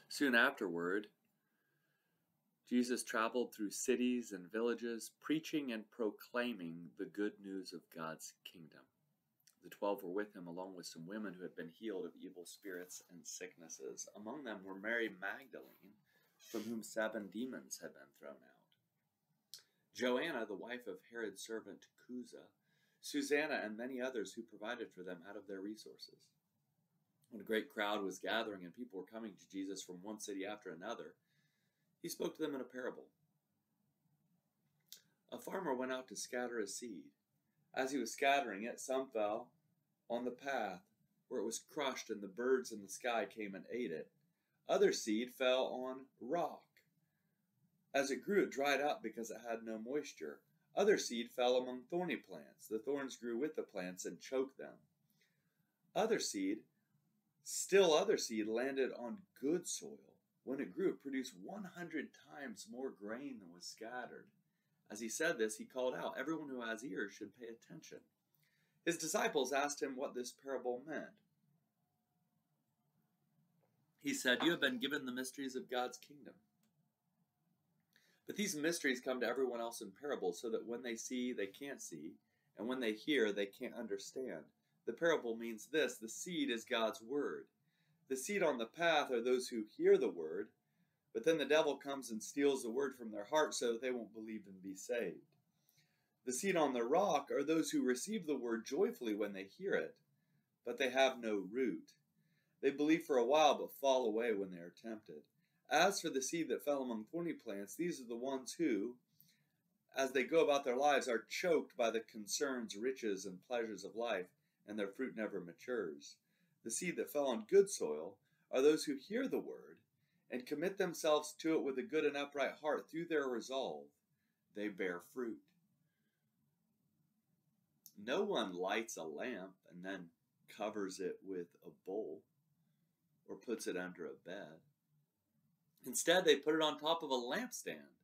Soon afterward, Jesus traveled through cities and villages, preaching and proclaiming the good news of God's kingdom. The 12 were with him, along with some women who had been healed of evil spirits and sicknesses. Among them were Mary Magdalene, from whom 7 demons had been thrown out, Joanna, the wife of Herod's servant Chuza, Susanna, and many others who provided for them out of their resources. When a great crowd was gathering and people were coming to Jesus from one city after another, he spoke to them in a parable. A farmer went out to scatter his seed. As he was scattering it, some fell on the path, where it was crushed, and the birds in the sky came and ate it. Other seed fell on rock. As it grew, it dried up because it had no moisture. Other seed fell among thorny plants. The thorns grew with the plants and choked them. Still other seed landed on good soil. When it grew, it produced 100 times more grain than was scattered. As he said this, he called out, "Everyone who has ears should pay attention." His disciples asked him what this parable meant. He said, "You have been given the mysteries of God's kingdom. But these mysteries come to everyone else in parables, so that when they see, they can't see, and when they hear, they can't understand." The parable means this: the seed is God's word. The seed on the path are those who hear the word, but then the devil comes and steals the word from their heart so that they won't believe and be saved. The seed on the rock are those who receive the word joyfully when they hear it, but they have no root. They believe for a while, but fall away when they are tempted. As for the seed that fell among thorny plants, these are the ones who, as they go about their lives, are choked by the concerns, riches, and pleasures of life, and their fruit never matures. The seed that fell on good soil are those who hear the word and commit themselves to it with a good and upright heart. Through their resolve, they bear fruit. No one lights a lamp and then covers it with a bowl or puts it under a bed. Instead, they put it on top of a lampstand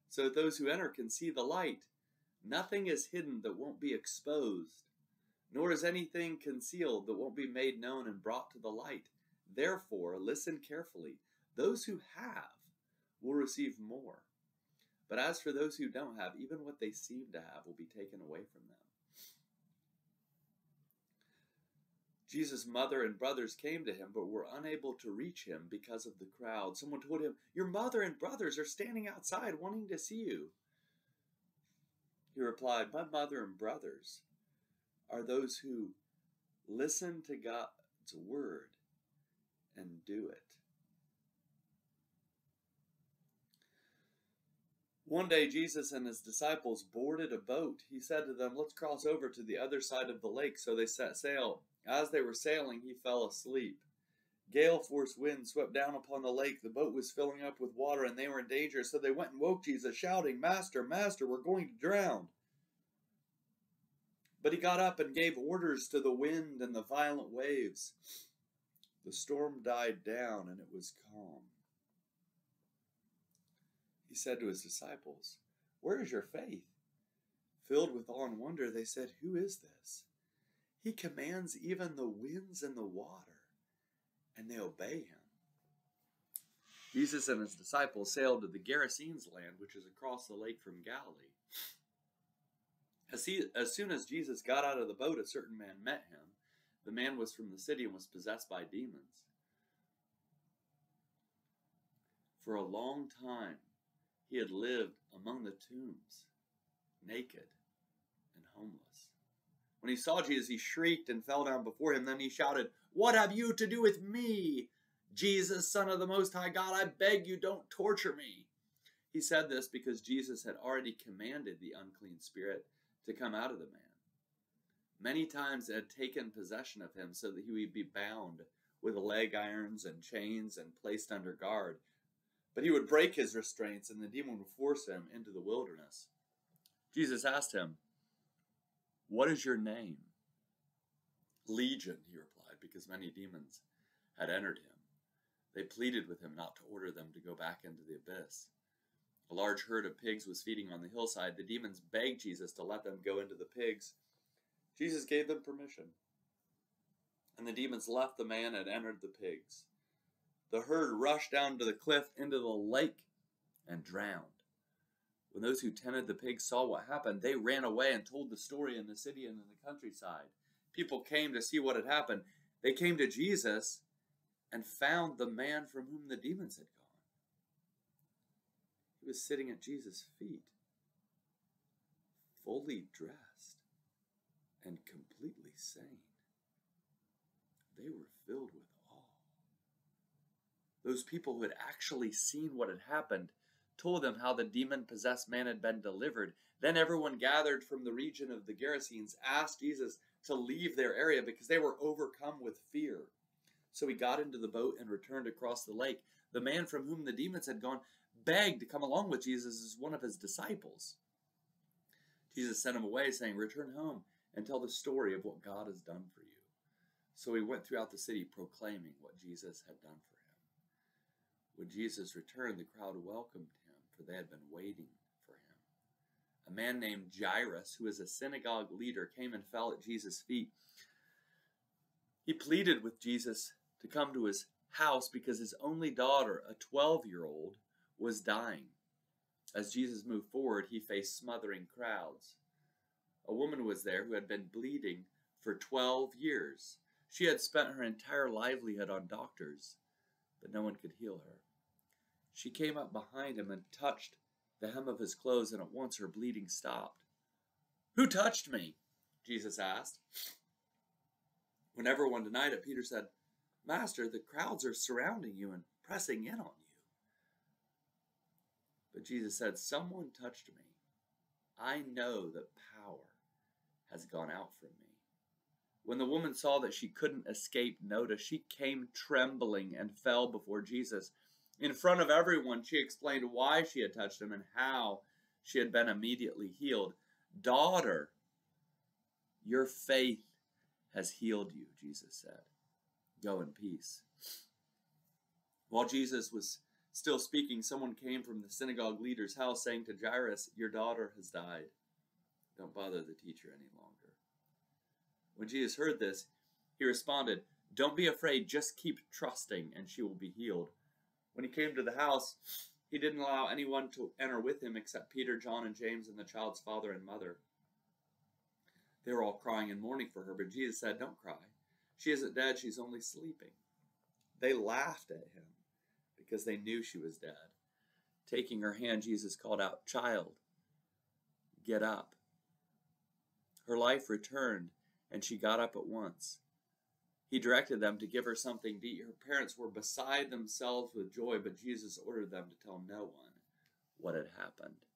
so that those who enter can see the light. Nothing is hidden that won't be exposed, nor is anything concealed that won't be made known and brought to the light. Therefore, listen carefully. Those who have will receive more. But as for those who don't have, even what they seem to have will be taken away from them. Jesus' mother and brothers came to him, but were unable to reach him because of the crowd. Someone told him, "Your mother and brothers are standing outside wanting to see you." He replied, "My mother and brothers are those who listen to God's word and do it." One day, Jesus and his disciples boarded a boat. He said to them, "Let's cross over to the other side of the lake." So they set sail. As they were sailing, he fell asleep. Gale-force wind swept down upon the lake. The boat was filling up with water, and they were in danger. So they went and woke Jesus, shouting, "Master, Master, we're going to drown." But he got up and gave orders to the wind and the violent waves. The storm died down, and it was calm. He said to his disciples, "Where is your faith?" Filled with awe and wonder, they said, "Who is this? He commands even the winds and the water, and they obey him." Jesus and his disciples sailed to the Gerasenes land, which is across the lake from Galilee. As soon as Jesus got out of the boat, a certain man met him. The man was from the city and was possessed by demons. For a long time, he had lived among the tombs, naked and homeless. When he saw Jesus, he shrieked and fell down before him. Then he shouted, "What have you to do with me, Jesus, Son of the Most High God? I beg you, don't torture me." He said this because Jesus had already commanded the unclean spirit to come out of the man. Many times it had taken possession of him so that he would be bound with leg irons and chains and placed under guard. But he would break his restraints, and the demon would force him into the wilderness. Jesus asked him, "What is your name?" "Legion," he replied, because many demons had entered him. They pleaded with him not to order them to go back into the abyss. A large herd of pigs was feeding on the hillside. The demons begged Jesus to let them go into the pigs. Jesus gave them permission, and the demons left the man and entered the pigs. The herd rushed down to the cliff into the lake and drowned. When those who tended the pigs saw what happened, they ran away and told the story in the city and in the countryside. People came to see what had happened. They came to Jesus and found the man from whom the demons had gone. He was sitting at Jesus' feet, fully dressed and completely sane. They were filled with awe. Those people who had actually seen what had happened told them how the demon-possessed man had been delivered. Then everyone gathered from the region of the Gerasenes asked Jesus to leave their area because they were overcome with fear. So he got into the boat and returned across the lake. The man from whom the demons had gone begged to come along with Jesus as one of his disciples. Jesus sent him away, saying, "Return home and tell the story of what God has done for you." So he went throughout the city proclaiming what Jesus had done for him. When Jesus returned, the crowd welcomed him, for they had been waiting for him. A man named Jairus, who was a synagogue leader, came and fell at Jesus' feet. He pleaded with Jesus to come to his house because his only daughter, a 12-year-old, was dying. As Jesus moved forward, he faced smothering crowds. A woman was there who had been bleeding for 12 years. She had spent her entire livelihood on doctors, but no one could heal her. She came up behind him and touched the hem of his clothes, and at once her bleeding stopped. "Who touched me?" Jesus asked. When everyone denied it, Peter said, "Master, the crowds are surrounding you and pressing in on you." But Jesus said, "Someone touched me. I know that power has gone out from me." When the woman saw that she couldn't escape notice, she came trembling and fell before Jesus. In front of everyone, she explained why she had touched him and how she had been immediately healed. "Daughter, your faith has healed you," Jesus said. "Go in peace." While Jesus was still speaking, someone came from the synagogue leader's house saying to Jairus, "Your daughter has died. Don't bother the teacher any longer." When Jesus heard this, he responded, "Don't be afraid, just keep trusting and she will be healed." When he came to the house, he didn't allow anyone to enter with him except Peter, John, and James, and the child's father and mother. They were all crying and mourning for her, but Jesus said, "Don't cry. She isn't dead, she's only sleeping." They laughed at him because they knew she was dead. Taking her hand, Jesus called out, "Child, get up." Her life returned, and she got up at once. He directed them to give her something to eat. Her parents were beside themselves with joy, but Jesus ordered them to tell no one what had happened.